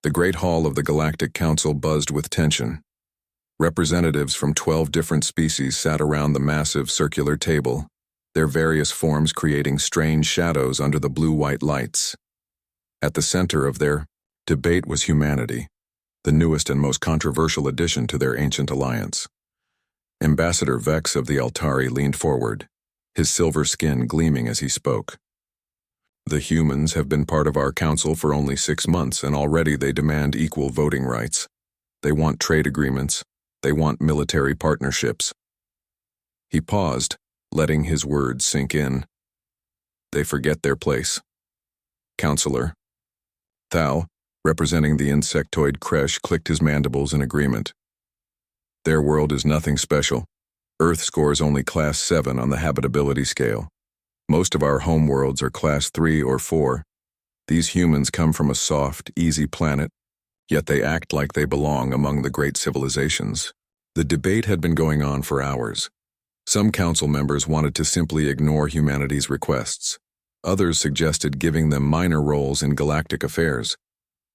The Great Hall of the Galactic Council buzzed with tension. Representatives from 12 different species sat around the massive circular table, their various forms creating strange shadows under the blue-white lights. At the center of their debate was humanity, the newest and most controversial addition to their ancient alliance. Ambassador Vex of the Altari leaned forward, his silver skin gleaming as he spoke. The humans have been part of our council for only 6 months, and already they demand equal voting rights. They want trade agreements. They want military partnerships. He paused, letting his words sink in. They forget their place. Counselor. Thal, representing the insectoid Kresh, clicked his mandibles in agreement. Their world is nothing special. Earth scores only Class 7 on the habitability scale. Most of our homeworlds are Class 3 or 4. These humans come from a soft, easy planet, yet they act like they belong among the great civilizations. The debate had been going on for hours. Some council members wanted to simply ignore humanity's requests. Others suggested giving them minor roles in galactic affairs.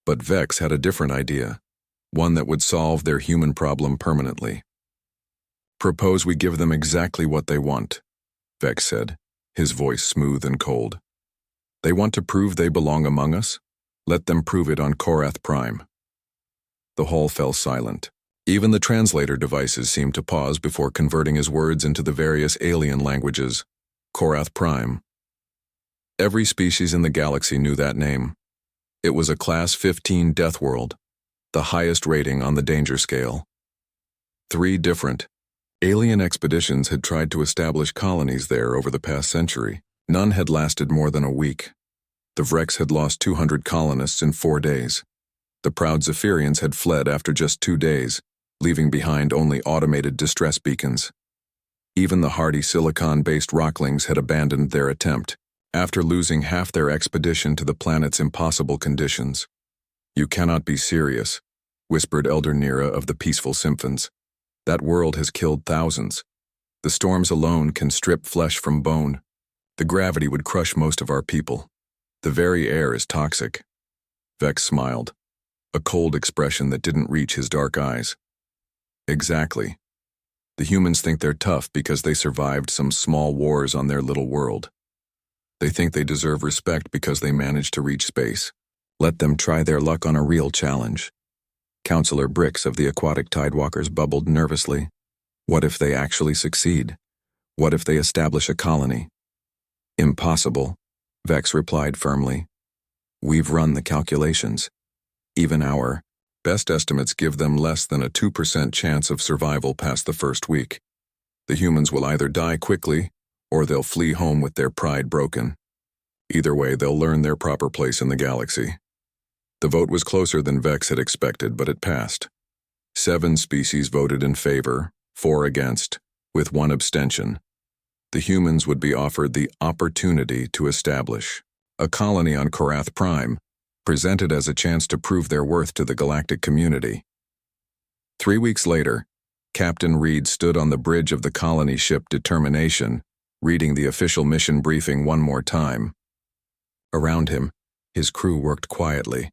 But Vex had a different idea, one that would solve their human problem permanently. Propose we give them exactly what they want, Vex said, his voice smooth and cold. They want to prove they belong among us? Let them prove it on Corath Prime. The hall fell silent. Even the translator devices seemed to pause before converting his words into the various alien languages. Corath Prime. Every species in the galaxy knew that name. It was a Class 15 Deathworld, the highest rating on the danger scale. 3 different alien expeditions had tried to establish colonies there over the past century. None had lasted more than a week. The Vrex had lost 200 colonists in 4 days. The proud Zephyrians had fled after just 2 days, leaving behind only automated distress beacons. Even the hardy silicon-based Rocklings had abandoned their attempt, after losing half their expedition to the planet's impossible conditions. You cannot be serious, whispered Elder Nira of the Peaceful Symphons. That world has killed thousands. The storms alone can strip flesh from bone. The gravity would crush most of our people. The very air is toxic. Vex smiled, a cold expression that didn't reach his dark eyes. Exactly. The humans think they're tough because they survived some small wars on their little world. They think they deserve respect because they managed to reach space. Let them try their luck on a real challenge. Counselor Bricks of the Aquatic Tidewalkers bubbled nervously. What if they actually succeed? What if they establish a colony? Impossible, Vex replied firmly. We've run the calculations. Even our best estimates give them less than a 2% chance of survival past the first week. The humans will either die quickly, or they'll flee home with their pride broken. Either way, they'll learn their proper place in the galaxy. The vote was closer than Vex had expected, but it passed. 7 species voted in favor, 4 against, with 1 abstention. The humans would be offered the opportunity to establish a colony on Corath Prime, presented as a chance to prove their worth to the galactic community. 3 weeks later, Captain Reed stood on the bridge of the colony ship Determination, reading the official mission briefing one more time. Around him, his crew worked quietly,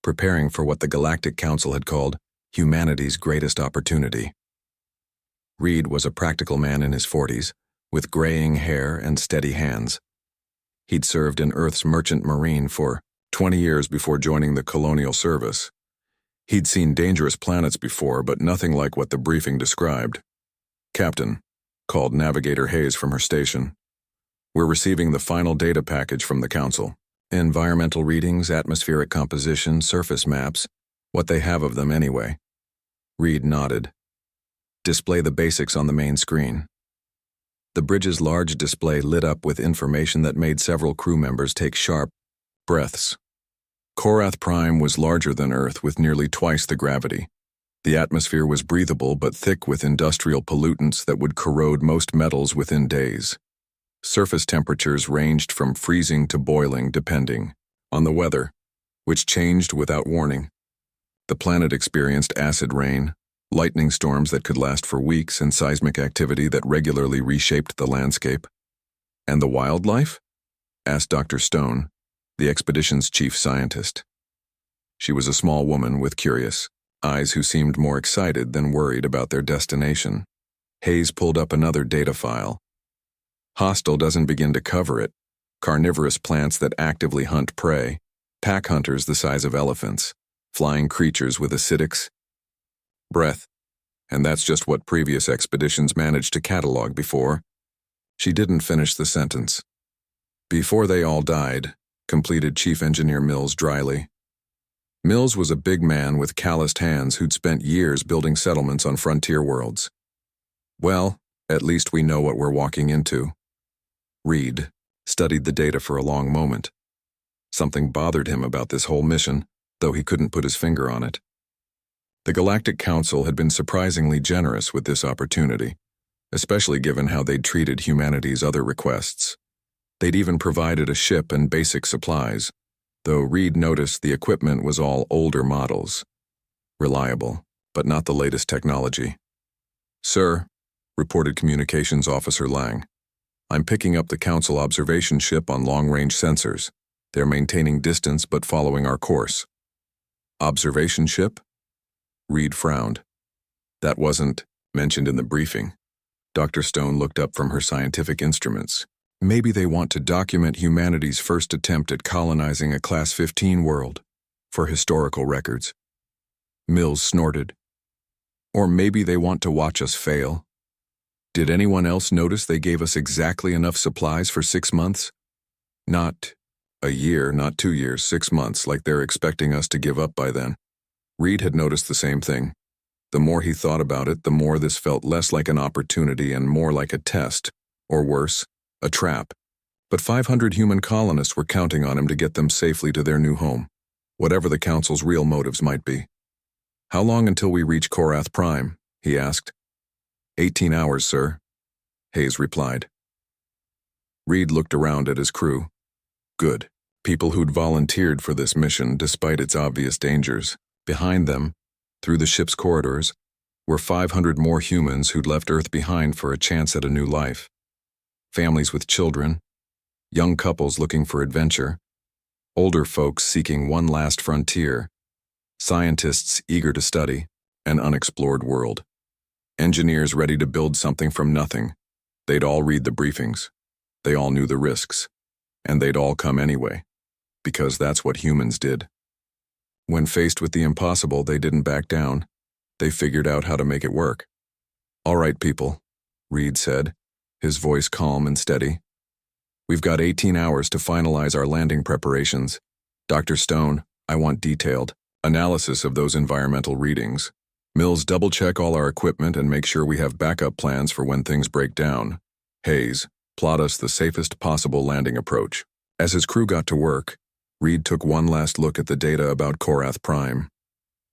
preparing for what the Galactic Council had called humanity's greatest opportunity. Reed was a practical man in his 40s, with graying hair and steady hands. He'd served in Earth's merchant marine for 20 years before joining the colonial service. He'd seen dangerous planets before, but nothing like what the briefing described. Captain, called Navigator Hayes from her station. We're receiving the final data package from the Council. Environmental readings, atmospheric composition, surface maps, what they have of them anyway. Reed nodded. Display the basics on the main screen. The bridge's large display lit up with information that made several crew members take sharp breaths. Corath Prime was larger than Earth with nearly twice the gravity. The atmosphere was breathable but thick with industrial pollutants that would corrode most metals within days. Surface temperatures ranged from freezing to boiling depending on the weather, which changed without warning. The planet experienced acid rain, lightning storms that could last for weeks, and seismic activity that regularly reshaped the landscape. And the wildlife? Asked Dr. Stone, the expedition's chief scientist. She was a small woman with curious eyes who seemed more excited than worried about their destination. Hayes pulled up another data file. Hostile doesn't begin to cover it. Carnivorous plants that actively hunt prey, pack hunters the size of elephants, flying creatures with acidics, breath, and that's just what previous expeditions managed to catalog before. She didn't finish the sentence. Before they all died, completed Chief Engineer Mills dryly. Mills was a big man with calloused hands who'd spent years building settlements on frontier worlds. Well, at least we know what we're walking into. Reed studied the data for a long moment. Something bothered him about this whole mission, though he couldn't put his finger on it. The Galactic Council had been surprisingly generous with this opportunity, especially given how they'd treated humanity's other requests. They'd even provided a ship and basic supplies, though Reed noticed the equipment was all older models. Reliable, but not the latest technology. "Sir," reported Communications Officer Lang, "I'm picking up the Council observation ship on long-range sensors. They're maintaining distance but following our course." "Observation ship?" Reed frowned. That wasn't mentioned in the briefing. Dr. Stone looked up from her scientific instruments. "Maybe they want to document humanity's first attempt at colonizing a Class 15 world, for historical records." Mills snorted. "Or maybe they want to watch us fail. Did anyone else notice they gave us exactly enough supplies for 6 months? Not a year, not 2 years, 6 months, like they're expecting us to give up by then." Reed had noticed the same thing. The more he thought about it, the more this felt less like an opportunity and more like a test, or worse, a trap. But 500 human colonists were counting on him to get them safely to their new home, whatever the Council's real motives might be. "How long until we reach Corath Prime?" he asked. 18 hours, sir," Hayes replied. Reed looked around at his crew. Good. People who'd volunteered for this mission despite its obvious dangers. Behind them, through the ship's corridors, were 500 more humans who'd left Earth behind for a chance at a new life. Families with children, young couples looking for adventure, older folks seeking one last frontier, scientists eager to study an unexplored world, engineers ready to build something from nothing. They'd all read the briefings. They all knew the risks. And they'd all come anyway, because that's what humans did. When faced with the impossible, they didn't back down. They figured out how to make it work. "All right, people," Reed said, his voice calm and steady. "We've got 18 hours to finalize our landing preparations. Dr. Stone, I want detailed analysis of those environmental readings. Mills, double-check all our equipment and make sure we have backup plans for when things break down. Hayes, plot us the safest possible landing approach." As his crew got to work, Reed took one last look at the data about Corath Prime.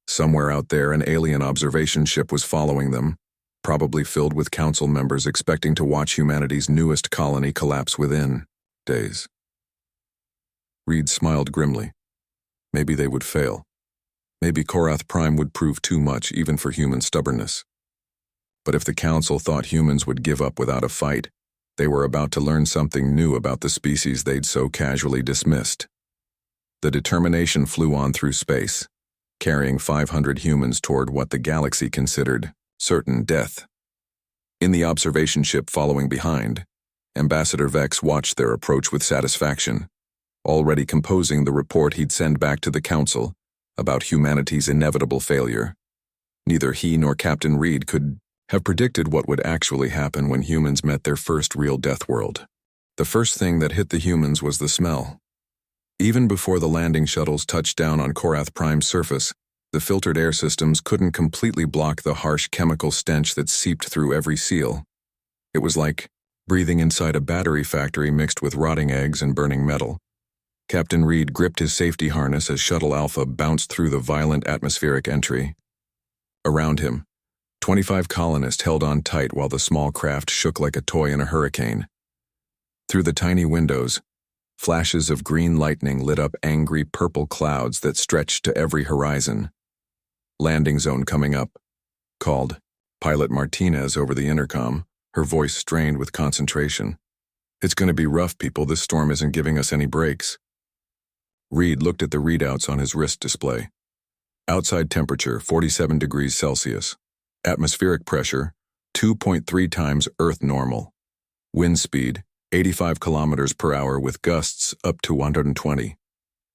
Somewhere out there, an alien observation ship was following them, probably filled with council members expecting to watch humanity's newest colony collapse within days. Reed smiled grimly. Maybe they would fail. Maybe Corath Prime would prove too much even for human stubbornness. But if the council thought humans would give up without a fight, they were about to learn something new about the species they'd so casually dismissed. The determination flew on through space, carrying 500 humans toward what the galaxy considered certain death. In the observation ship following behind, Ambassador Vex watched their approach with satisfaction, already composing the report he'd send back to the Council about humanity's inevitable failure. Neither he nor Captain Reed could have predicted what would actually happen when humans met their first real Deathworld. The first thing that hit the humans was the smell. Even before the landing shuttles touched down on Corath Prime's surface, the filtered air systems couldn't completely block the harsh chemical stench that seeped through every seal. It was like breathing inside a battery factory mixed with rotting eggs and burning metal. Captain Reed gripped his safety harness as Shuttle Alpha bounced through the violent atmospheric entry. Around him, 25 colonists held on tight while the small craft shook like a toy in a hurricane. Through the tiny windows, flashes of green lightning lit up angry purple clouds that stretched to every horizon. "Landing zone coming up," called Pilot Martinez over the intercom, her voice strained with concentration. "It's going to be rough, people. This storm isn't giving us any breaks." Reed looked at the readouts on his wrist display. Outside temperature, 47 degrees Celsius. Atmospheric pressure, 2.3 times Earth normal. Wind speed, 85 kilometers per hour with gusts up to 120.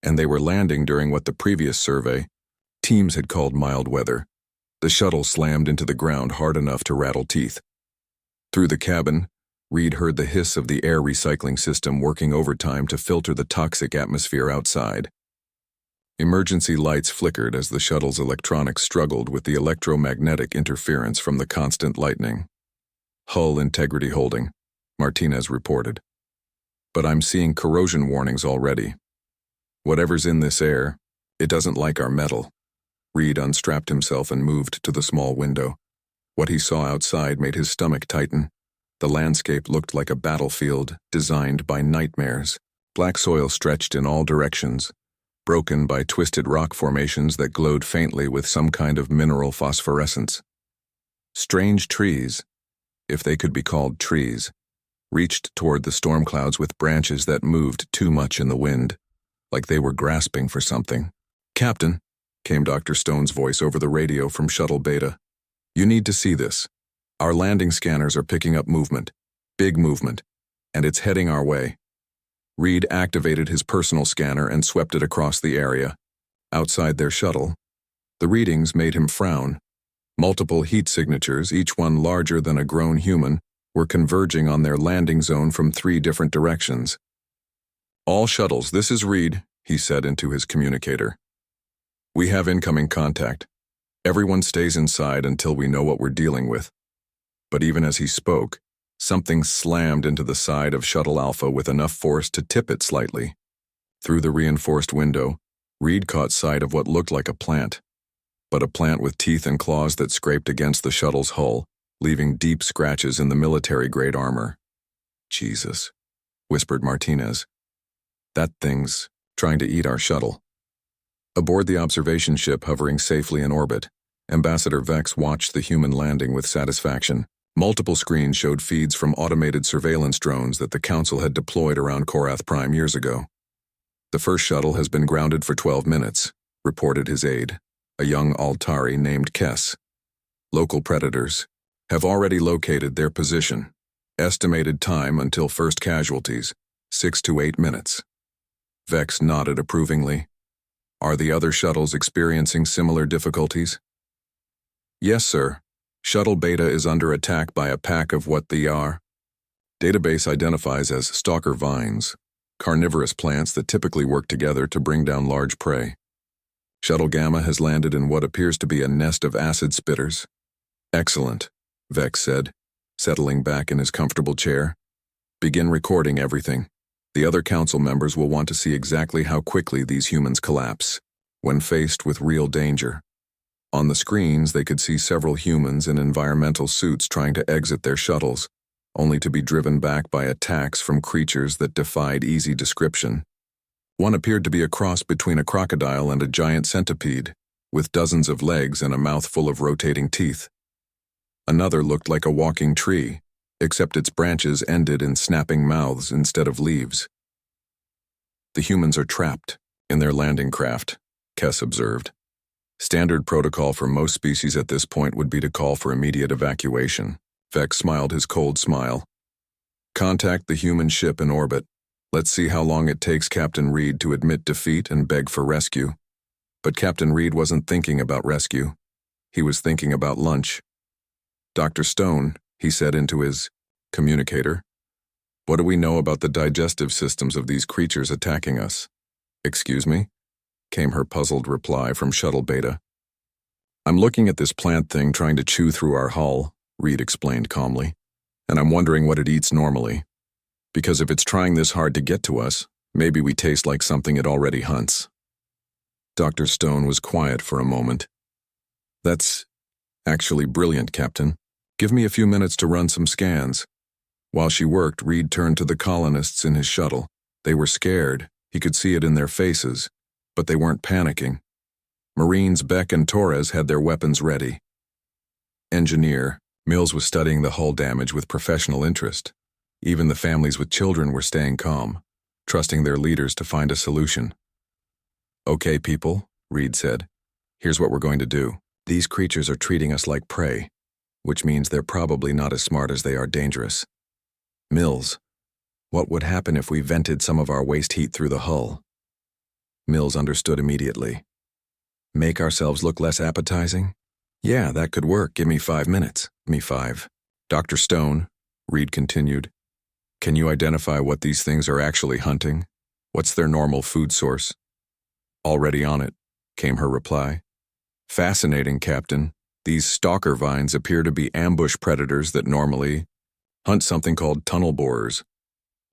And they were landing during what the previous survey teams had called mild weather. The shuttle slammed into the ground hard enough to rattle teeth. Through the cabin, Reed heard the hiss of the air recycling system working overtime to filter the toxic atmosphere outside. Emergency lights flickered as the shuttle's electronics struggled with the electromagnetic interference from the constant lightning. Hull integrity holding, Martinez reported. But I'm seeing corrosion warnings already. Whatever's in this air, it doesn't like our metal. Reed unstrapped himself and moved to the small window. What he saw outside made his stomach tighten. The landscape looked like a battlefield designed by nightmares. Black soil stretched in all directions, broken by twisted rock formations that glowed faintly with some kind of mineral phosphorescence. Strange trees, if they could be called trees, reached toward the storm clouds with branches that moved too much in the wind, like they were grasping for something. "Captain," came Dr. Stone's voice over the radio from Shuttle Beta. "You need to see this. Our landing scanners are picking up movement, big movement, and it's heading our way." Reed activated his personal scanner and swept it across the area. Outside their shuttle, the readings made him frown. Multiple heat signatures, each one larger than a grown human, were converging on their landing zone from 3 different directions. "All shuttles, this is Reed," he said into his communicator. "We have incoming contact. Everyone stays inside until we know what we're dealing with." But even as he spoke, something slammed into the side of Shuttle Alpha with enough force to tip it slightly. Through the reinforced window, Reed caught sight of what looked like a plant, but a plant with teeth and claws that scraped against the shuttle's hull, leaving deep scratches in the military-grade armor. "Jesus," whispered Martinez. "That thing's trying to eat our shuttle." Aboard the observation ship hovering safely in orbit, Ambassador Vex watched the human landing with satisfaction. Multiple screens showed feeds from automated surveillance drones that the Council had deployed around Corath Prime years ago. "The first shuttle has been grounded for 12 minutes, reported his aide, a young Altari named Kess. "Local predators have already located their position. Estimated time until first casualties, 6 to 8 minutes. Vex nodded approvingly. "Are the other shuttles experiencing similar difficulties?" "Yes, sir. Shuttle Beta is under attack by a pack of what they are. Database identifies as stalker vines, carnivorous plants that typically work together to bring down large prey. Shuttle Gamma has landed in what appears to be a nest of acid spitters." "Excellent," Vex said, settling back in his comfortable chair. "Begin recording everything. The other council members will want to see exactly how quickly these humans collapse when faced with real danger." On the screens, they could see several humans in environmental suits trying to exit their shuttles, only to be driven back by attacks from creatures that defied easy description. One appeared to be a cross between a crocodile and a giant centipede, with dozens of legs and a mouth full of rotating teeth. Another looked like a walking tree, except its branches ended in snapping mouths instead of leaves. "The humans are trapped in their landing craft," Kess observed. "Standard protocol for most species at this point would be to call for immediate evacuation." Vex smiled his cold smile. "Contact the human ship in orbit. Let's see how long it takes Captain Reed to admit defeat and beg for rescue." But Captain Reed wasn't thinking about rescue. He was thinking about lunch. "Dr. Stone," he said into his communicator, "what do we know about the digestive systems of these creatures attacking us?" "Excuse me?" came her puzzled reply from Shuttle Beta. "I'm looking at this plant thing trying to chew through our hull," Reed explained calmly, "and I'm wondering what it eats normally. Because if it's trying this hard to get to us, maybe we taste like something it already hunts." Dr. Stone was quiet for a moment. "That's actually brilliant, Captain. Give me a few minutes to run some scans." While she worked, Reed turned to the colonists in his shuttle. They were scared. He could see it in their faces, but they weren't panicking. Marines Beck and Torres had their weapons ready. Engineer Mills was studying the hull damage with professional interest. Even the families with children were staying calm, trusting their leaders to find a solution. "Okay, people," Reed said. Here's what we're going to do. These creatures are treating us like prey, which means they're probably not as smart as they are dangerous. Mills, what would happen if we vented some of our waste heat through the hull? Mills understood immediately. Make ourselves look less appetizing? Yeah, that could work. Give me 5 minutes. Me 5. Dr. Stone, Reed continued, can you identify what these things are actually hunting? What's their normal food source? Already on it, came her reply. Fascinating, Captain. These stalker vines appear to be ambush predators that normally hunt something called tunnel borers,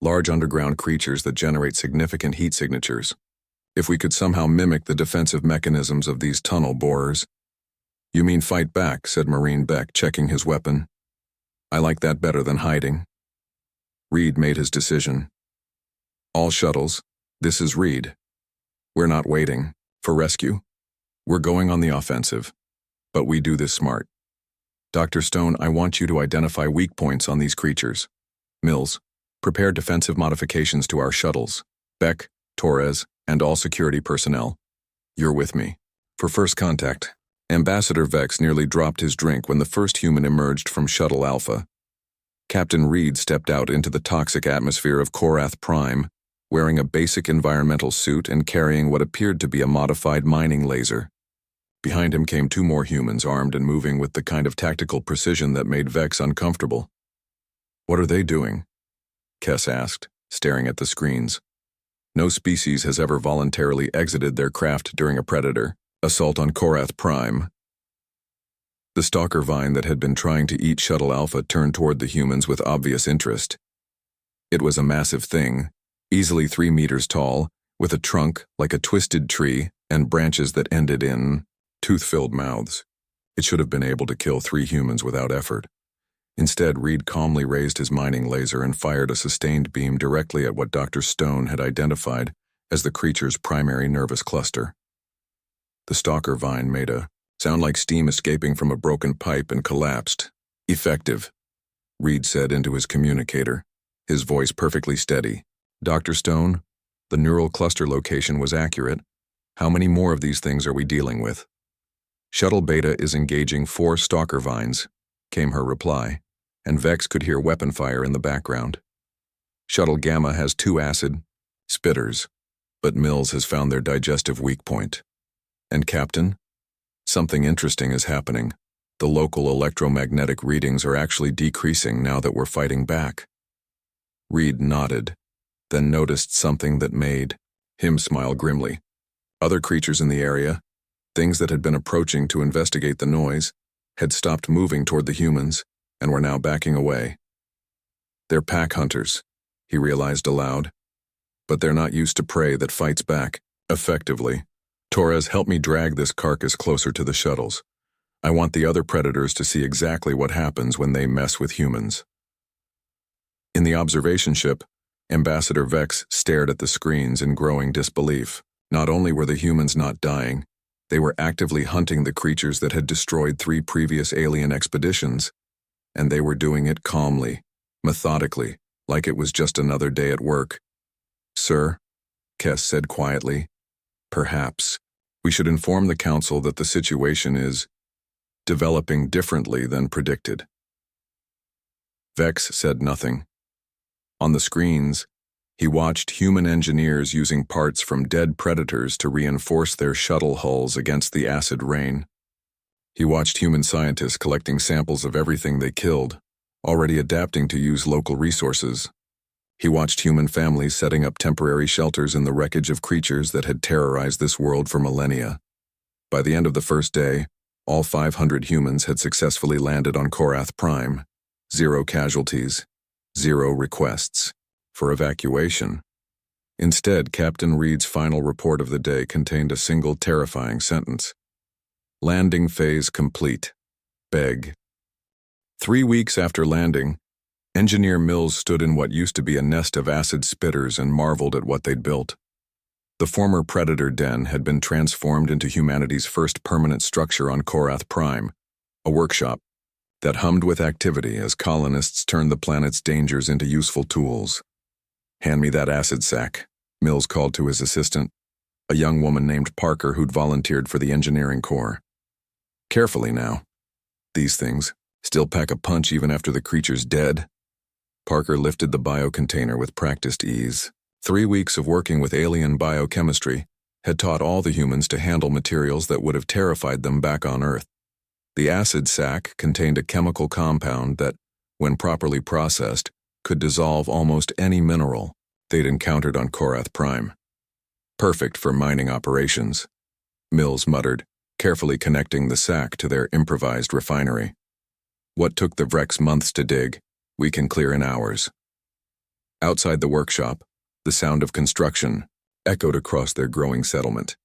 large underground creatures that generate significant heat signatures. If we could somehow mimic the defensive mechanisms of these tunnel borers. You mean fight back, said Marine Beck, checking his weapon. I like that better than hiding. Reed made his decision. All shuttles, this is Reed. We're not waiting for rescue. We're going on the offensive, but we do this smart. Dr. Stone, I want you to identify weak points on these creatures. Mills, prepare defensive modifications to our shuttles. Beck, Torres, and all security personnel. You're with me. For first contact, Ambassador Vex nearly dropped his drink when the first human emerged from Shuttle Alpha. Captain Reed stepped out into the toxic atmosphere of Corath Prime, wearing a basic environmental suit and carrying what appeared to be a modified mining laser. Behind him came 2 more humans armed and moving with the kind of tactical precision that made Vex uncomfortable. What are they doing? Kess asked, staring at the screens. No species has ever voluntarily exited their craft during a predator assault on Corath Prime. The stalker vine that had been trying to eat Shuttle Alpha turned toward the humans with obvious interest. It was a massive thing, easily 3 meters tall, with a trunk like a twisted tree and branches that ended in tooth-filled mouths. It should have been able to kill 3 humans without effort. Instead, Reed calmly raised his mining laser and fired a sustained beam directly at what Dr. Stone had identified as the creature's primary nervous cluster. The stalker vine made a sound like steam escaping from a broken pipe and collapsed. Effective, Reed said into his communicator, his voice perfectly steady. Dr. Stone, the neural cluster location was accurate. How many more of these things are we dealing with? Shuttle Beta is engaging 4 stalker vines, came her reply, and Vex could hear weapon fire in the background. Shuttle Gamma has 2 acid spitters, but Mills has found their digestive weak point. And Captain? Something interesting is happening. The local electromagnetic readings are actually decreasing now that we're fighting back. Reed nodded, then noticed something that made him smile grimly. Other creatures in the area, things that had been approaching to investigate the noise, had stopped moving toward the humans and were now backing away. They're pack hunters, he realized aloud. But they're not used to prey that fights back effectively. Torres, help me drag this carcass closer to the shuttles. I want the other predators to see exactly what happens when they mess with humans. In the observation ship, Ambassador Vex stared at the screens in growing disbelief. Not only were the humans not dying, they were actively hunting the creatures that had destroyed 3 previous alien expeditions, and they were doing it calmly, methodically, like it was just another day at work. Sir, Kess said quietly, perhaps we should inform the Council that the situation is developing differently than predicted. Vex said nothing. On the screens, he watched human engineers using parts from dead predators to reinforce their shuttle hulls against the acid rain. He watched human scientists collecting samples of everything they killed, already adapting to use local resources. He watched human families setting up temporary shelters in the wreckage of creatures that had terrorized this world for millennia. By the end of the first day, all 500 humans had successfully landed on Corath Prime. 0 casualties, 0 requests for evacuation. Instead, Captain Reed's final report of the day contained a single terrifying sentence. Landing phase complete. Beg. 3 weeks after landing, Engineer Mills stood in what used to be a nest of acid spitters and marveled at what they'd built. The former predator den had been transformed into humanity's first permanent structure on Corath Prime, a workshop that hummed with activity as colonists turned the planet's dangers into useful tools. Hand me that acid sack, Mills called to his assistant. a young woman named Parker who'd volunteered for the engineering corps. Carefully now. These things still pack a punch even after the creature's dead. Parker lifted the biocontainer with practiced ease. 3 weeks of working with alien biochemistry had taught all the humans to handle materials that would have terrified them back on Earth. The acid sac contained a chemical compound that, when properly processed, could dissolve almost any mineral they'd encountered on Corath Prime. Perfect for mining operations, Mills muttered, carefully connecting the sac to their improvised refinery. What took the Vrex months to dig, we can clear in hours. Outside the workshop, the sound of construction echoed across their growing settlement.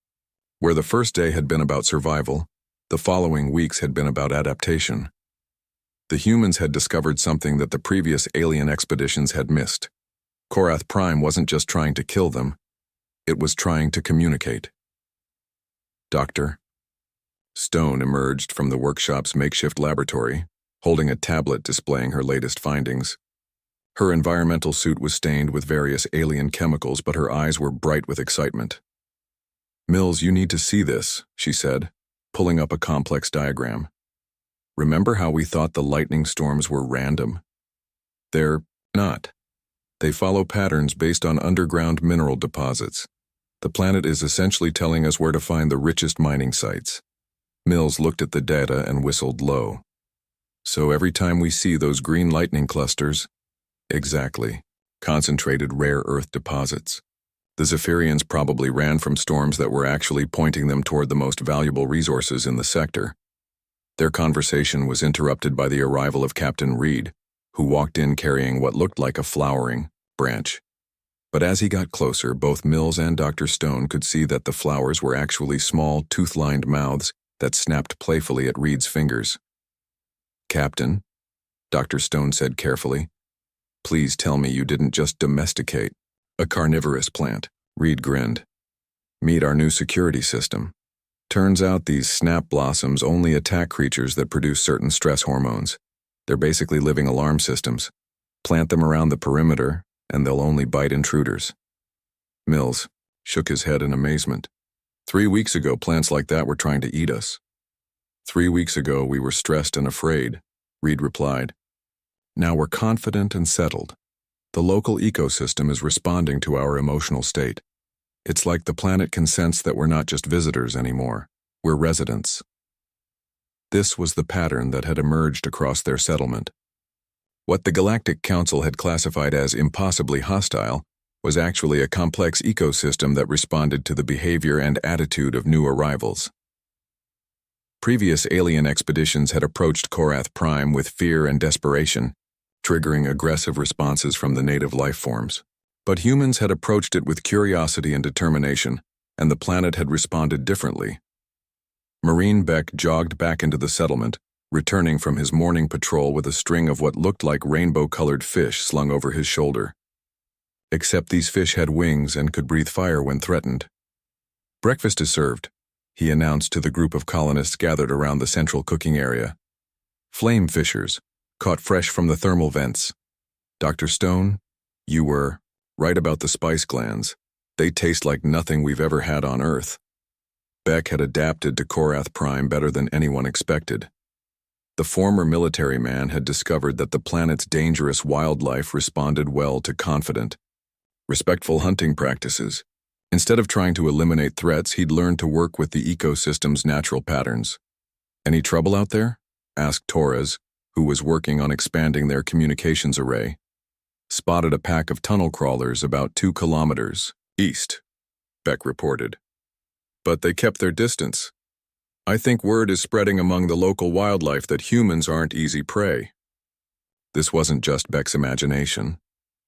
Where the first day had been about survival, the following weeks had been about adaptation. The humans had discovered something that the previous alien expeditions had missed. Corath Prime wasn't just trying to kill them, it was trying to communicate. Doctor Stone emerged from the workshop's makeshift laboratory, holding a tablet displaying her latest findings. Her environmental suit was stained with various alien chemicals, but her eyes were bright with excitement. Mills, you need to see this, she said, pulling up a complex diagram. Remember how we thought the lightning storms were random? They're not. They follow patterns based on underground mineral deposits. The planet is essentially telling us where to find the richest mining sites. Mills looked at the data and whistled low. So every time we see those green lightning clusters, exactly, concentrated rare earth deposits. The Zephyrians probably ran from storms that were actually pointing them toward the most valuable resources in the sector. Their conversation was interrupted by the arrival of Captain Reed, who walked in carrying what looked like a flowering branch. But as he got closer, both Mills and Dr. Stone could see that the flowers were actually small, tooth-lined mouths that snapped playfully at Reed's fingers. Captain, Dr. Stone said carefully, please tell me you didn't just domesticate a carnivorous plant. Reed grinned. Meet our new security system. Turns out these snap blossoms only attack creatures that produce certain stress hormones. They're basically living alarm systems. Plant them around the perimeter, and they'll only bite intruders. Mills shook his head in amazement. 3 weeks ago, plants like that were trying to eat us. 3 weeks ago, we were stressed and afraid, Reed replied. Now we're confident and settled. The local ecosystem is responding to our emotional state. It's like the planet can sense that we're not just visitors anymore, we're residents. This was the pattern that had emerged across their settlement. What the Galactic Council had classified as impossibly hostile was actually a complex ecosystem that responded to the behavior and attitude of new arrivals. Previous alien expeditions had approached Corath Prime with fear and desperation, triggering aggressive responses from the native life forms. But humans had approached it with curiosity and determination, and the planet had responded differently. Marine Beck jogged back into the settlement, returning from his morning patrol with a string of what looked like rainbow-colored fish slung over his shoulder. Except these fish had wings and could breathe fire when threatened. Breakfast is served, he announced to the group of colonists gathered around the central cooking area. Flame fishers, caught fresh from the thermal vents. Dr. Stone, you were right about the spice glands. They taste like nothing we've ever had on Earth. Beck had adapted to Corath Prime better than anyone expected. The former military man had discovered that the planet's dangerous wildlife responded well to confident, respectful hunting practices. Instead of trying to eliminate threats, he'd learned to work with the ecosystem's natural patterns. Any trouble out there? Asked Torres, who was working on expanding their communications array. Spotted a pack of tunnel crawlers about 2 kilometers east, Beck reported. But they kept their distance. I think word is spreading among the local wildlife that humans aren't easy prey. This wasn't just Beck's imagination.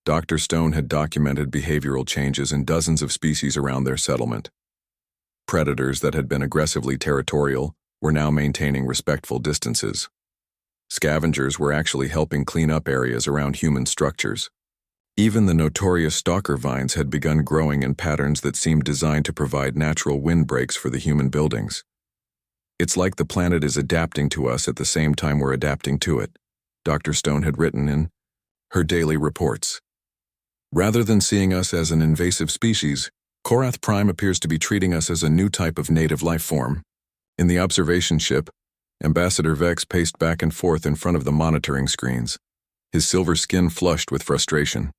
Dr. Stone had documented behavioral changes in dozens of species around their settlement. Predators that had been aggressively territorial were now maintaining respectful distances. Scavengers were actually helping clean up areas around human structures. Even the notorious stalker vines had begun growing in patterns that seemed designed to provide natural windbreaks for the human buildings. It's like the planet is adapting to us at the same time we're adapting to it, Dr. Stone had written in her daily reports. Rather than seeing us as an invasive species, Corath Prime appears to be treating us as a new type of native life form. In the observation ship, Ambassador Vex paced back and forth in front of the monitoring screens, his silver skin flushed with frustration.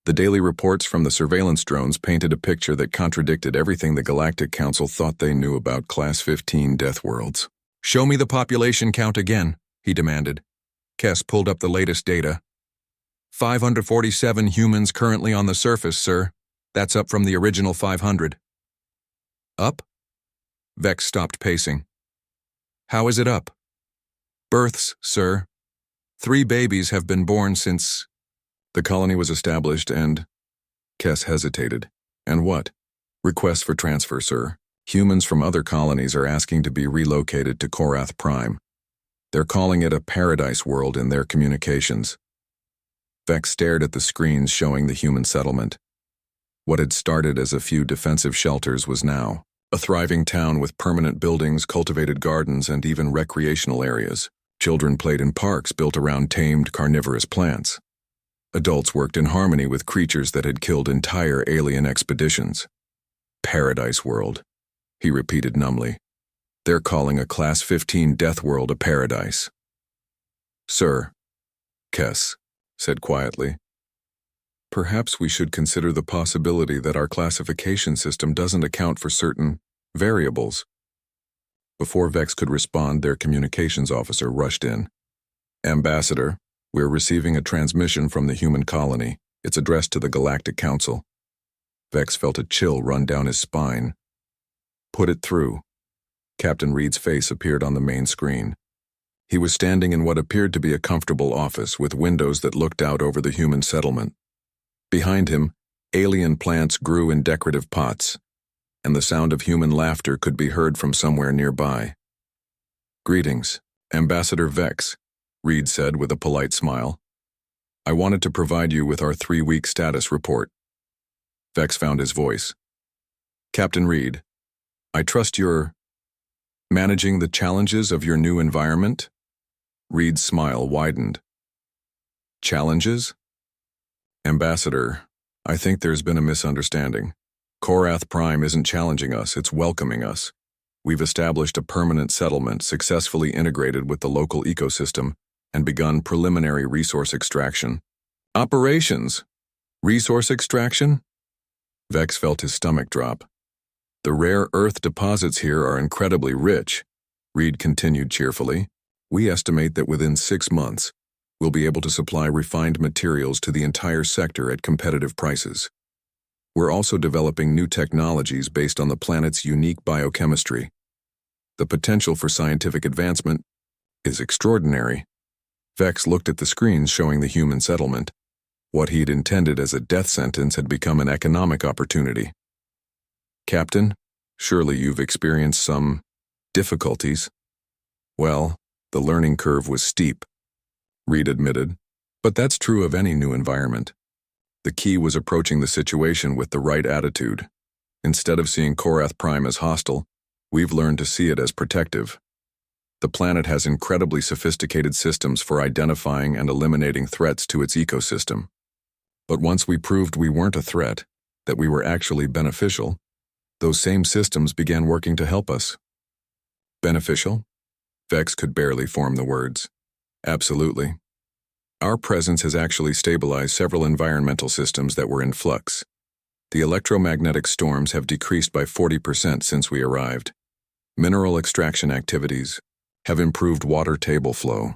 The daily reports from the surveillance drones painted a picture that contradicted everything the Galactic Council thought they knew about Class 15 Deathworlds. "Show me the population count again," he demanded. Kess pulled up the latest data. 547 humans currently on the surface, sir. That's up from the original 500. Up? Vex stopped pacing. How is it up? Births, sir. 3 babies have been born since the colony was established and... Kess hesitated. And what? Requests for transfer, sir. Humans from other colonies are asking to be relocated to Corath Prime. They're calling it a paradise world in their communications. Vex stared at the screens showing the human settlement. What had started as a few defensive shelters was now a thriving town with permanent buildings, cultivated gardens, and even recreational areas. Children played in parks built around tamed carnivorous plants. Adults worked in harmony with creatures that had killed entire alien expeditions. Paradise world, he repeated numbly. They're calling a Class 15 Deathworld a paradise. Sir, Kess said quietly, perhaps we should consider the possibility that our classification system doesn't account for certain variables. Before Vex could respond, their communications officer rushed in. Ambassador, we're receiving a transmission from the human colony. It's addressed to the Galactic Council. Vex felt a chill run down his spine. Put it through. Captain Reed's face appeared on the main screen. He was standing in what appeared to be a comfortable office with windows that looked out over the human settlement. Behind him, alien plants grew in decorative pots, and the sound of human laughter could be heard from somewhere nearby. Greetings, Ambassador Vex, Reed said with a polite smile. I wanted to provide you with our 3-week status report. Vex found his voice. Captain Reed, I trust you're managing the challenges of your new environment? Reed's smile widened. Challenges? Ambassador, I think there's been a misunderstanding. Corath Prime isn't challenging us, it's welcoming us. We've established a permanent settlement successfully integrated with the local ecosystem and begun preliminary resource extraction. Operations? Resource extraction? Vex felt his stomach drop. The rare earth deposits here are incredibly rich, Reed continued cheerfully. We estimate that within 6 months, we'll be able to supply refined materials to the entire sector at competitive prices. We're also developing new technologies based on the planet's unique biochemistry. The potential for scientific advancement is extraordinary. Vex looked at the screens showing the human settlement. What he'd intended as a death sentence had become an economic opportunity. Captain, surely you've experienced some difficulties. Well, the learning curve was steep, Reed admitted, but that's true of any new environment. The key was approaching the situation with the right attitude. Instead of seeing Corath Prime as hostile, we've learned to see it as protective. The planet has incredibly sophisticated systems for identifying and eliminating threats to its ecosystem. But once we proved we weren't a threat, that we were actually beneficial, those same systems began working to help us. Beneficial? Vex could barely form the words. Absolutely. Our presence has actually stabilized several environmental systems that were in flux. The electromagnetic storms have decreased by 40% since we arrived. Mineral extraction activities have improved water table flow.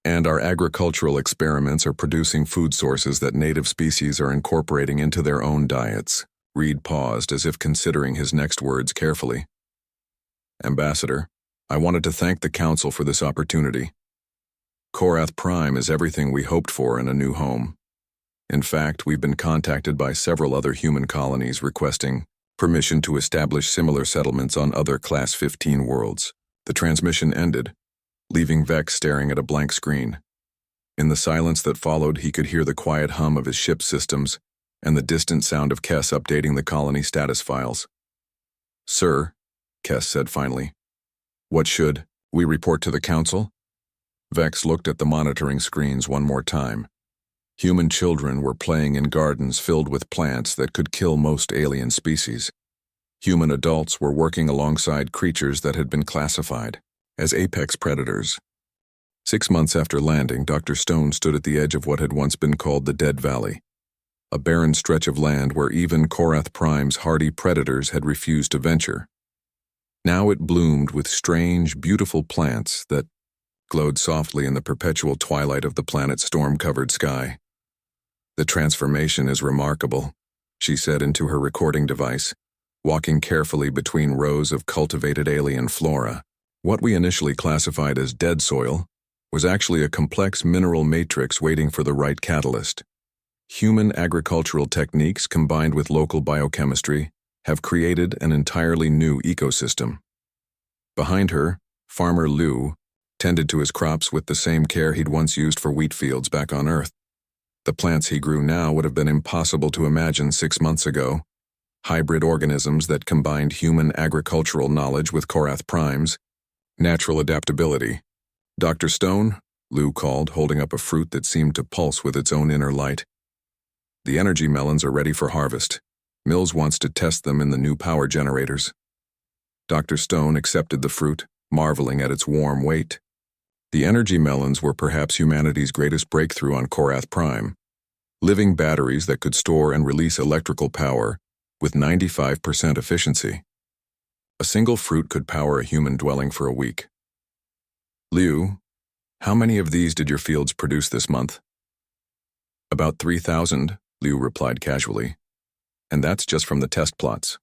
And our agricultural experiments are producing food sources that native species are incorporating into their own diets. Reed paused as if considering his next words carefully. Ambassador, I wanted to thank the Council for this opportunity. Corath Prime is everything we hoped for in a new home. In fact, we've been contacted by several other human colonies requesting permission to establish similar settlements on other Class 15 worlds. The transmission ended, leaving Vex staring at a blank screen. In the silence that followed, he could hear the quiet hum of his ship's systems and the distant sound of Kess updating the colony status files. Sir, Kess said finally, what should we report to the Council? Vex looked at the monitoring screens one more time. Human children were playing in gardens filled with plants that could kill most alien species. Human adults were working alongside creatures that had been classified as apex predators. 6 months after landing, Dr. Stone stood at the edge of what had once been called the Dead Valley, a barren stretch of land where even Corath Prime's hardy predators had refused to venture. Now it bloomed with strange, beautiful plants that glowed softly in the perpetual twilight of the planet's storm-covered sky. "The transformation is remarkable," she said into her recording device, walking carefully between rows of cultivated alien flora. What we initially classified as dead soil was actually a complex mineral matrix waiting for the right catalyst. Human agricultural techniques combined with local biochemistry have created an entirely new ecosystem. Behind her, Farmer Liu tended to his crops with the same care he'd once used for wheat fields back on Earth. The plants he grew now would have been impossible to imagine 6 months ago. Hybrid organisms that combined human agricultural knowledge with Corath Prime's natural adaptability. "Dr. Stone," Liu called, holding up a fruit that seemed to pulse with its own inner light. "The energy melons are ready for harvest. Mills wants to test them in the new power generators." Dr. Stone accepted the fruit, marveling at its warm weight. The energy melons were perhaps humanity's greatest breakthrough on Corath Prime. Living batteries that could store and release electrical power with 95% efficiency. A single fruit could power a human dwelling for a week. "Liu, how many of these did your fields produce this month?" "About 3,000, Liu replied casually. "And that's just from the test plots.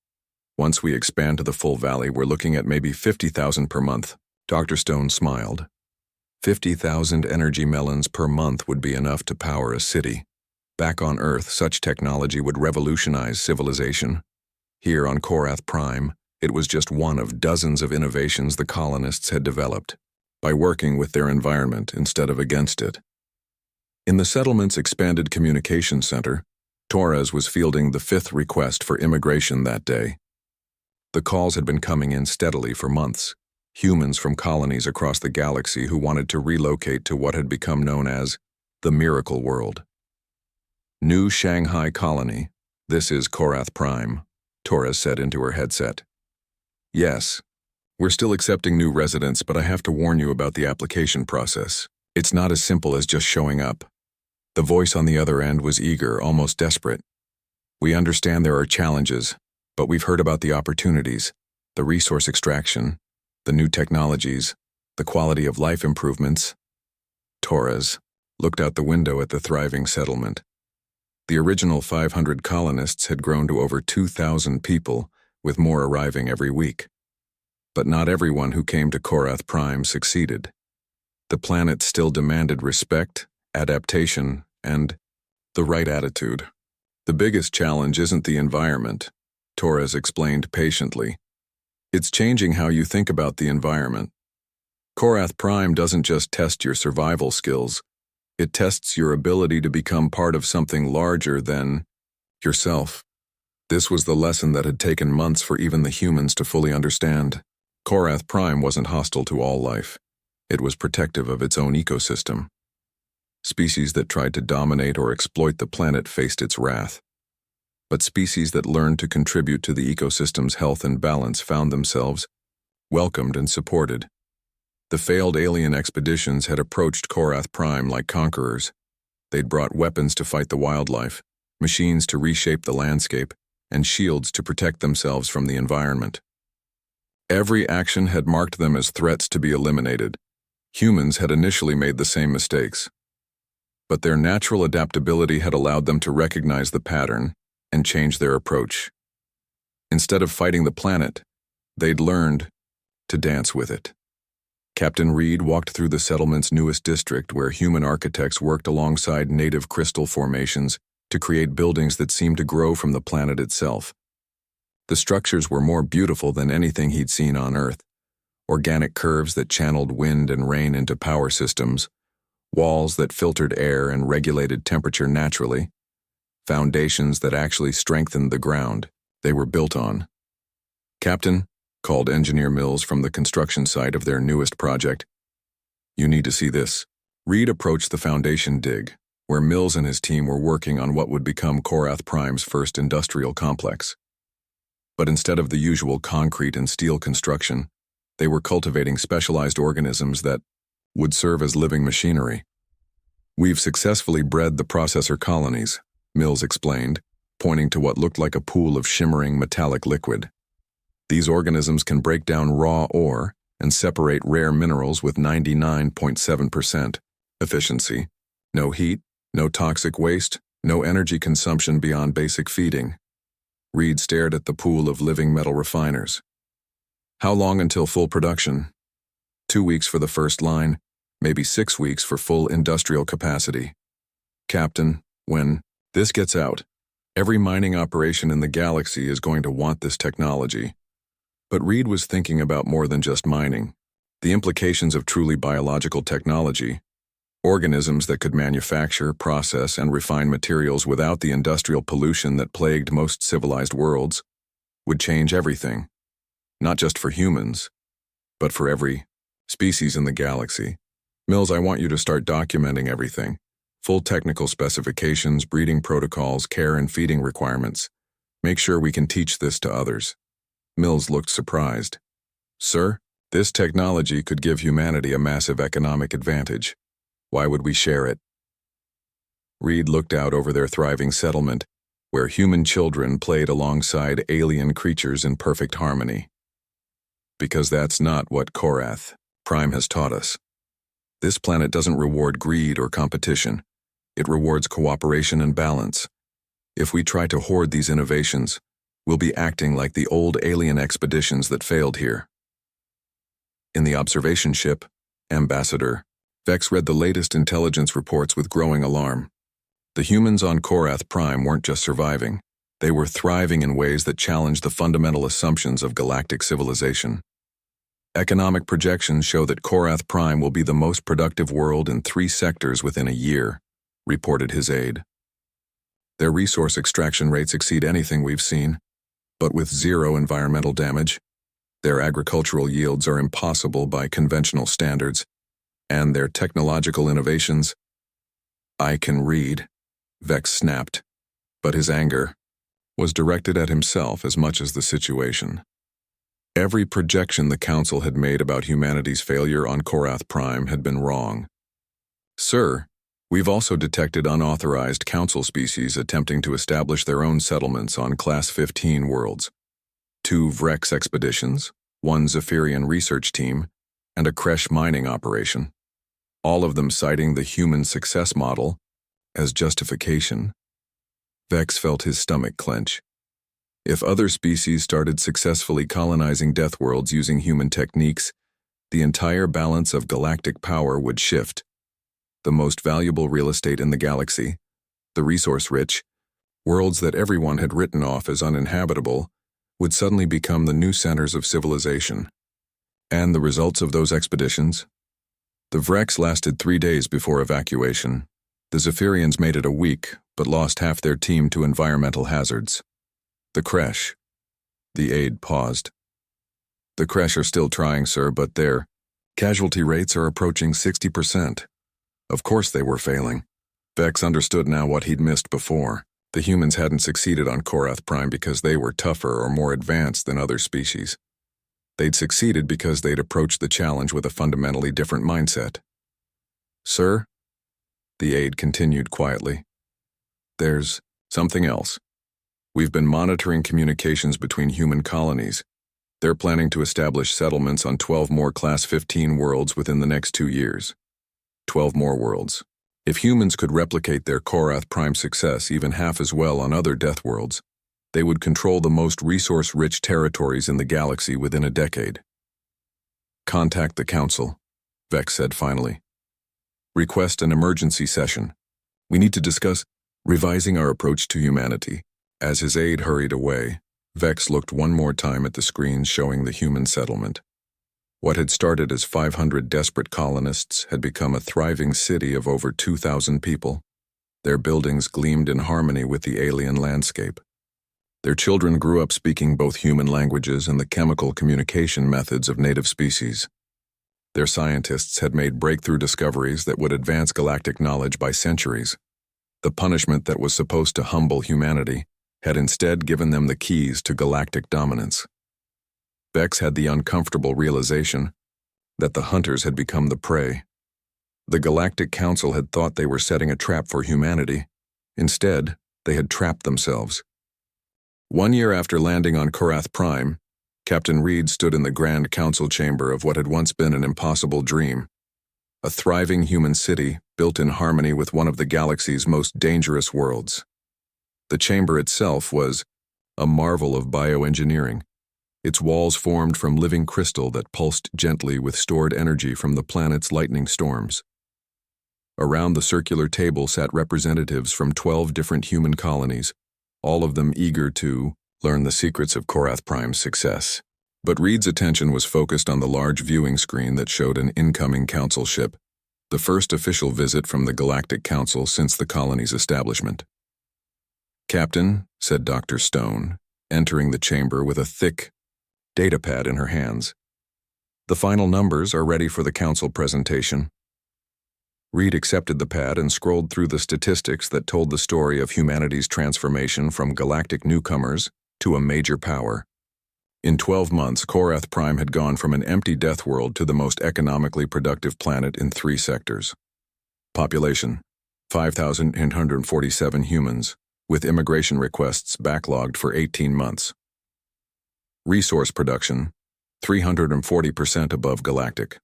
Once we expand to the full valley, we're looking at maybe 50,000 per month." Dr. Stone smiled. 50,000 energy melons per month would be enough to power a city. Back on Earth, such technology would revolutionize civilization. Here on Corath Prime, it was just one of dozens of innovations the colonists had developed, by working with their environment instead of against it. In the settlement's expanded communication center, Torres was fielding the 5th request for immigration that day. The calls had been coming in steadily for months. Humans from colonies across the galaxy who wanted to relocate to what had become known as the Miracle World. "New Shanghai Colony, this is Corath Prime," Torres said into her headset. "Yes, we're still accepting new residents, but I have to warn you about the application process. It's not as simple as just showing up." The voice on the other end was eager, almost desperate. "We understand there are challenges, but we've heard about the opportunities, the resource extraction, the new technologies, the quality of life improvements." Torres looked out the window at the thriving settlement. The original 500 colonists had grown to over 2,000 people, with more arriving every week. But not everyone who came to Corath Prime succeeded. The planet still demanded respect, adaptation, and the right attitude. "The biggest challenge isn't the environment," Torres explained patiently. "It's changing how you think about the environment. Corath Prime doesn't just test your survival skills, it tests your ability to become part of something larger than yourself." This was the lesson that had taken months for even the humans to fully understand. Corath Prime wasn't hostile to all life. It was protective of its own ecosystem. Species that tried to dominate or exploit the planet faced its wrath. But species that learned to contribute to the ecosystem's health and balance found themselves welcomed and supported. The failed alien expeditions had approached Corath Prime like conquerors. They'd brought weapons to fight the wildlife, machines to reshape the landscape, and shields to protect themselves from the environment. Every action had marked them as threats to be eliminated. Humans had initially made the same mistakes. But their natural adaptability had allowed them to recognize the pattern and change their approach. Instead of fighting the planet, they'd learned to dance with it. Captain Reed walked through the settlement's newest district where human architects worked alongside native crystal formations to create buildings that seemed to grow from the planet itself. The structures were more beautiful than anything he'd seen on Earth. Organic curves that channeled wind and rain into power systems, walls that filtered air and regulated temperature naturally, foundations that actually strengthened the ground they were built on. "Captain," called Engineer Mills from the construction site of their newest project, "you need to see this." Reed approached the foundation dig, where Mills and his team were working on what would become Corath Prime's first industrial complex. But instead of the usual concrete and steel construction, they were cultivating specialized organisms that would serve as living machinery. "We've successfully bred the processor colonies," Mills explained, pointing to what looked like a pool of shimmering metallic liquid. "These organisms can break down raw ore and separate rare minerals with 99.7% efficiency. No heat, no toxic waste, no energy consumption beyond basic feeding." Reed stared at the pool of living metal refiners. "How long until full production?" 2 weeks for the first line, maybe 6 weeks for full industrial capacity. "Captain, when this gets out, every mining operation in the galaxy is going to want this technology." But Reed was thinking about more than just mining. The implications of truly biological technology, organisms that could manufacture, process, and refine materials without the industrial pollution that plagued most civilized worlds, would change everything. Not just for humans, but for every species in the galaxy. "Mills, I want you to start documenting everything. Full technical specifications, breeding protocols, care and feeding requirements. Make sure we can teach this to others." Mills looked surprised. "Sir, this technology could give humanity a massive economic advantage. Why would we share it?" Reed looked out over their thriving settlement, where human children played alongside alien creatures in perfect harmony. "Because that's not what Corath Prime has taught us. This planet doesn't reward greed or competition. It rewards cooperation and balance. If we try to hoard these innovations, we'll be acting like the old alien expeditions that failed here." In the observation ship, Ambassador Vex read the latest intelligence reports with growing alarm. The humans on Corath Prime weren't just surviving. They were thriving in ways that challenged the fundamental assumptions of galactic civilization. "Economic projections show that Corath Prime will be the most productive world in 3 sectors within a year," reported his aide. "Their resource extraction rates exceed anything we've seen, but with 0 environmental damage. Their agricultural yields are impossible by conventional standards, and their technological innovations—" "I can read," Vex snapped, but his anger was directed at himself as much as the situation. Every projection the Council had made about humanity's failure on Corath Prime had been wrong. "Sir, we've also detected unauthorized Council species attempting to establish their own settlements on Class 15 worlds. 2 Vrex expeditions, 1 Zephyrian research team, and a Kresh mining operation. All of them citing the human success model as justification." Vex felt his stomach clench. If other species started successfully colonizing Deathworlds using human techniques, the entire balance of galactic power would shift. The most valuable real estate in the galaxy, the resource-rich, worlds that everyone had written off as uninhabitable, would suddenly become the new centers of civilization. And the results of those expeditions? The Vrex lasted 3 days before evacuation. The Zephyrians made it a week, but lost half their team to environmental hazards. The Kresh. The aide paused. "The Kresh are still trying, sir, but their casualty rates are approaching 60%. Of course they were failing." Vex understood now what he'd missed before. The humans hadn't succeeded on Corath Prime because they were tougher or more advanced than other species. They'd succeeded because they'd approached the challenge with a fundamentally different mindset. "Sir," the aide continued quietly, "there's something else. We've been monitoring communications between human colonies. They're planning to establish settlements on 12 more Class 15 worlds within the next 2 years. 12 more worlds. If humans could replicate their Corath Prime success even half as well on other Death worlds, they would control the most resource-rich territories in the galaxy within a decade." "Contact the Council," Vex said finally. "Request an emergency session. We need to discuss revising our approach to humanity." As his aide hurried away, Vex looked one more time at the screens showing the human settlement. What had started as 500 desperate colonists had become a thriving city of over 2,000 people. Their buildings gleamed in harmony with the alien landscape. Their children grew up speaking both human languages and the chemical communication methods of native species. Their scientists had made breakthrough discoveries that would advance galactic knowledge by centuries. The punishment that was supposed to humble humanity had instead given them the keys to galactic dominance. Vex had the uncomfortable realization that the hunters had become the prey. The Galactic Council had thought they were setting a trap for humanity. Instead, they had trapped themselves. 1 year after landing on Corath Prime, Captain Reed stood in the Grand Council chamber of what had once been an impossible dream. A thriving human city built in harmony with one of the galaxy's most dangerous worlds. The chamber itself was a marvel of bioengineering, its walls formed from living crystal that pulsed gently with stored energy from the planet's lightning storms. Around the circular table sat representatives from 12 different human colonies, all of them eager to learn the secrets of Corath Prime's success. But Reed's attention was focused on the large viewing screen that showed an incoming council ship, the first official visit from the Galactic Council since the colony's establishment. "Captain," said Dr. Stone, entering the chamber with a thick datapad in her hands. "The final numbers are ready for the council presentation." Reed accepted the pad and scrolled through the statistics that told the story of humanity's transformation from galactic newcomers to a major power. In 12 months, Corath Prime had gone from an empty Deathworld to the most economically productive planet in 3 sectors. Population: 5,847 humans, with immigration requests backlogged for 18 months. Resource production: 340% above galactic.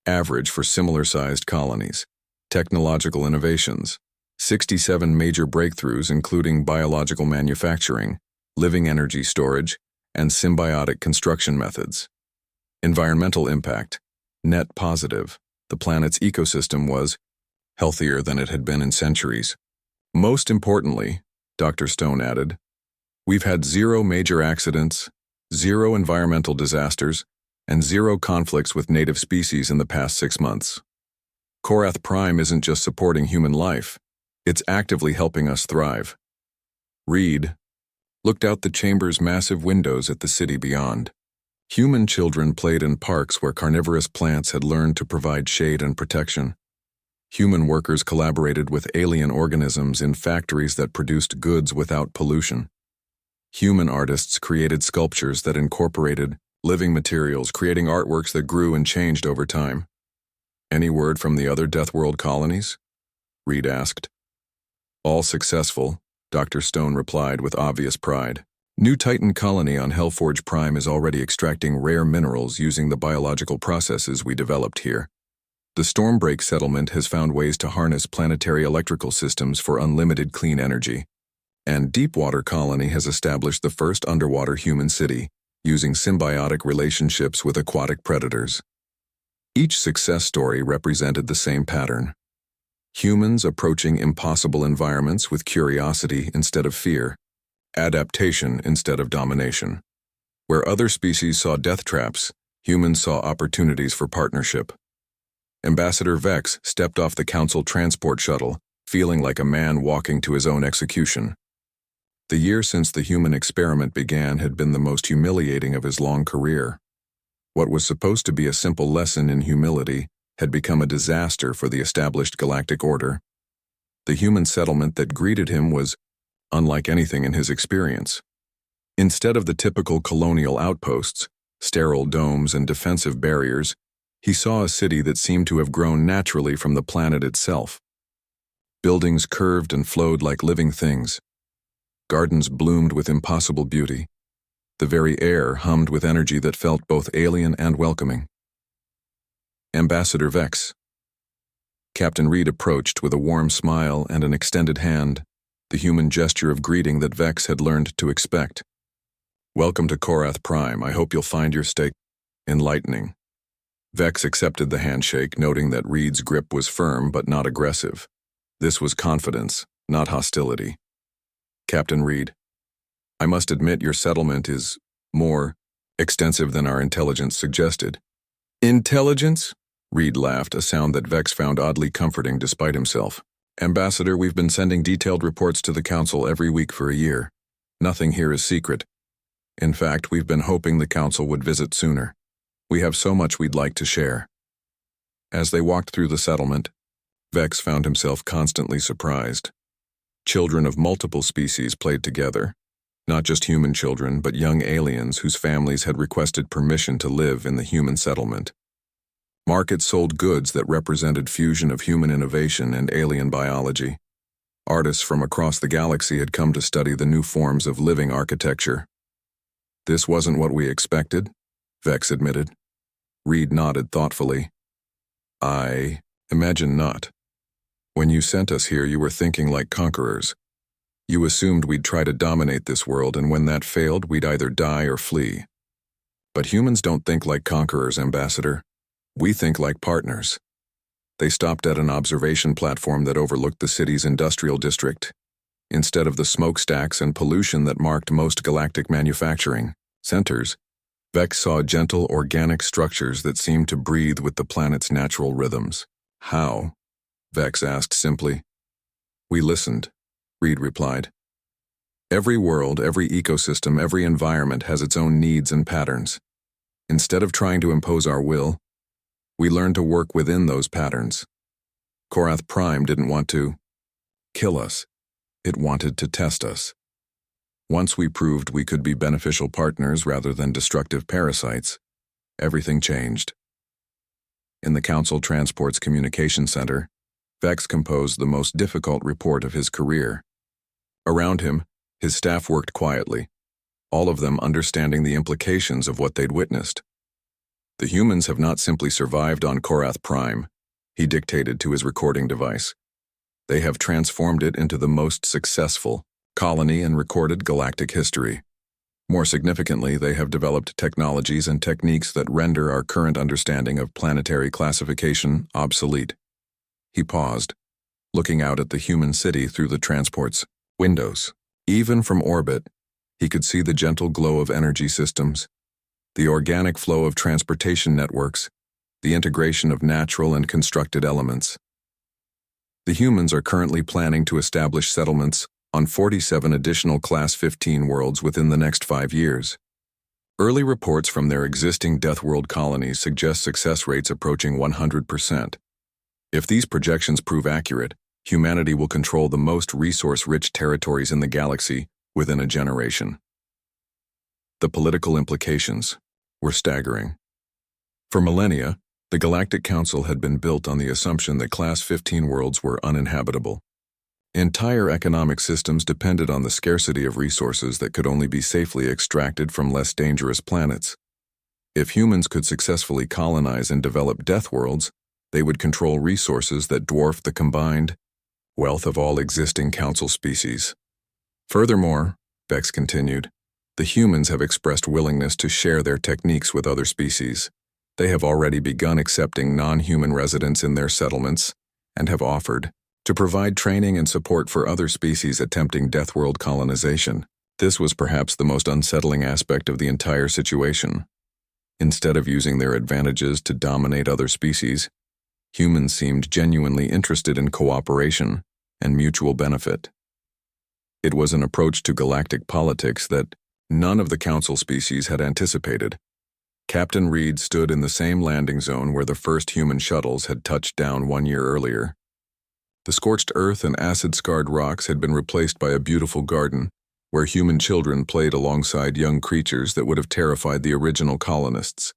Average for similar-sized colonies. Technological innovations: 67 major breakthroughs including biological manufacturing, living energy storage, and symbiotic construction methods. Environmental impact: net positive. The planet's ecosystem was healthier than it had been in centuries. Most importantly, Dr. Stone added, we've had 0 major accidents, 0 environmental disasters, and 0 conflicts with native species in the past 6 months. Corath Prime isn't just supporting human life, it's actively helping us thrive. Reed looked out the chamber's massive windows at the city beyond. Human children played in parks where carnivorous plants had learned to provide shade and protection. Human workers collaborated with alien organisms in factories that produced goods without pollution. Human artists created sculptures that incorporated living materials, creating artworks that grew and changed over time. "Any word from the other Deathworld colonies?" Reed asked. "All successful," Dr. Stone replied with obvious pride. "New Titan colony on Hellforge Prime is already extracting rare minerals using the biological processes we developed here. The Stormbreak settlement has found ways to harness planetary electrical systems for unlimited clean energy. And Deepwater Colony has established the first underwater human city, using symbiotic relationships with aquatic predators." Each success story represented the same pattern. Humans approaching impossible environments with curiosity instead of fear, adaptation instead of domination. Where other species saw death traps, humans saw opportunities for partnership. Ambassador Vex stepped off the council transport shuttle, feeling like a man walking to his own execution. The year since the human experiment began had been the most humiliating of his long career. What was supposed to be a simple lesson in humility had become a disaster for the established galactic order. The human settlement that greeted him was unlike anything in his experience. Instead of the typical colonial outposts, sterile domes and defensive barriers, he saw a city that seemed to have grown naturally from the planet itself. Buildings curved and flowed like living things. Gardens bloomed with impossible beauty. The very air hummed with energy that felt both alien and welcoming. "Ambassador Vex." Captain Reed approached with a warm smile and an extended hand, the human gesture of greeting that Vex had learned to expect. "Welcome to Corath Prime. I hope you'll find your stay enlightening." Vex accepted the handshake, noting that Reed's grip was firm but not aggressive. This was confidence, not hostility. "Captain Reed, I must admit your settlement is more extensive than our intelligence suggested." "Intelligence?" Reed laughed, a sound that Vex found oddly comforting despite himself. "Ambassador, we've been sending detailed reports to the Council every week for a year. Nothing here is secret. In fact, we've been hoping the Council would visit sooner. We have so much we'd like to share." As they walked through the settlement, Vex found himself constantly surprised. Children of multiple species played together. Not just human children, but young aliens whose families had requested permission to live in the human settlement. Markets sold goods that represented fusion of human innovation and alien biology. Artists from across the galaxy had come to study the new forms of living architecture. This wasn't what we expected, Vex admitted. Reed nodded thoughtfully. I imagine not. When you sent us here, you were thinking like conquerors. You assumed we'd try to dominate this world, and when that failed, we'd either die or flee. But humans don't think like conquerors, Ambassador. We think like partners. They stopped at an observation platform that overlooked the city's industrial district. Instead of the smokestacks and pollution that marked most galactic manufacturing centers, Vex saw gentle organic structures that seemed to breathe with the planet's natural rhythms. How? Vex asked simply. We listened, Reed replied. Every world, every ecosystem, every environment has its own needs and patterns. Instead of trying to impose our will, we learned to work within those patterns. Corath Prime didn't want to kill us. It wanted to test us. Once we proved we could be beneficial partners rather than destructive parasites, everything changed. In the Council Transport's communication center, Vex composed the most difficult report of his career. Around him, his staff worked quietly, all of them understanding the implications of what they'd witnessed. The humans have not simply survived on Corath Prime, he dictated to his recording device. They have transformed it into the most successful colony in recorded galactic history. More significantly, they have developed technologies and techniques that render our current understanding of planetary classification obsolete. He paused, looking out at the human city through the transport's windows. Even from orbit, he could see the gentle glow of energy systems, the organic flow of transportation networks, the integration of natural and constructed elements. The humans are currently planning to establish settlements on 47 additional Class 15 worlds within the next 5 years. Early reports from their existing Deathworld colonies suggest success rates approaching 100%. If these projections prove accurate, humanity will control the most resource-rich territories in the galaxy within a generation. The political implications were staggering. For millennia, the Galactic Council had been built on the assumption that Class 15 worlds were uninhabitable. Entire economic systems depended on the scarcity of resources that could only be safely extracted from less dangerous planets. If humans could successfully colonize and develop Deathworlds, they would control resources that dwarfed the combined wealth of all existing Council species. Furthermore, Vex continued, the humans have expressed willingness to share their techniques with other species. They have already begun accepting non-human residents in their settlements and have offered to provide training and support for other species attempting Deathworld colonization. This was perhaps the most unsettling aspect of the entire situation. Instead of using their advantages to dominate other species, humans seemed genuinely interested in cooperation and mutual benefit. It was an approach to galactic politics that none of the Council species had anticipated. Captain Reed stood in the same landing zone where the first human shuttles had touched down 1 year earlier. The scorched earth and acid-scarred rocks had been replaced by a beautiful garden where human children played alongside young creatures that would have terrified the original colonists.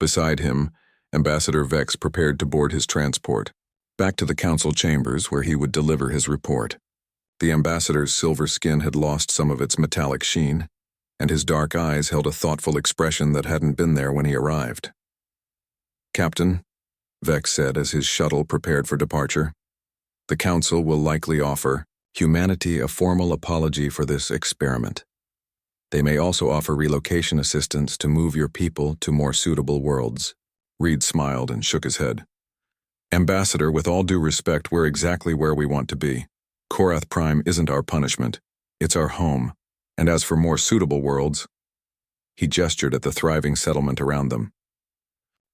Beside him, Ambassador Vex prepared to board his transport, back to the Council chambers where he would deliver his report. The ambassador's silver skin had lost some of its metallic sheen, and his dark eyes held a thoughtful expression that hadn't been there when he arrived. Captain, Vex said as his shuttle prepared for departure, the Council will likely offer humanity a formal apology for this experiment. They may also offer relocation assistance to move your people to more suitable worlds. Reed smiled and shook his head. Ambassador, with all due respect, we're exactly where we want to be. Corath Prime isn't our punishment. It's our home. And as for more suitable worlds, he gestured at the thriving settlement around them.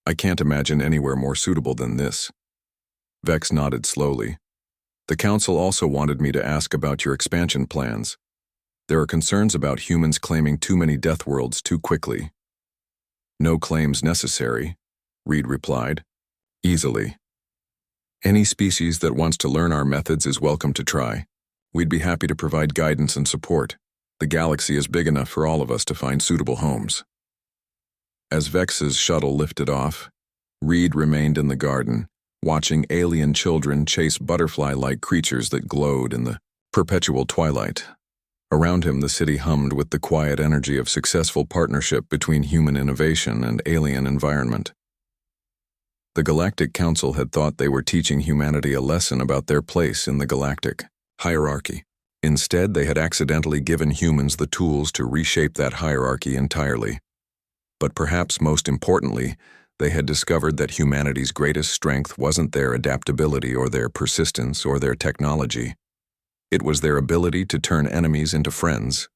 I can't imagine anywhere more suitable than this. Vex nodded slowly. The Council also wanted me to ask about your expansion plans. There are concerns about humans claiming too many Deathworlds too quickly. No claims necessary, Reed replied. Easily. Any species that wants to learn our methods is welcome to try. We'd be happy to provide guidance and support. The galaxy is big enough for all of us to find suitable homes." As Vex's shuttle lifted off, Reed remained in the garden, watching alien children chase butterfly-like creatures that glowed in the perpetual twilight. Around him, the city hummed with the quiet energy of successful partnership between human innovation and alien environment. The Galactic Council had thought they were teaching humanity a lesson about their place in the galactic hierarchy. Instead, they had accidentally given humans the tools to reshape that hierarchy entirely. But perhaps most importantly, they had discovered that humanity's greatest strength wasn't their adaptability or their persistence or their technology. It was their ability to turn enemies into friends.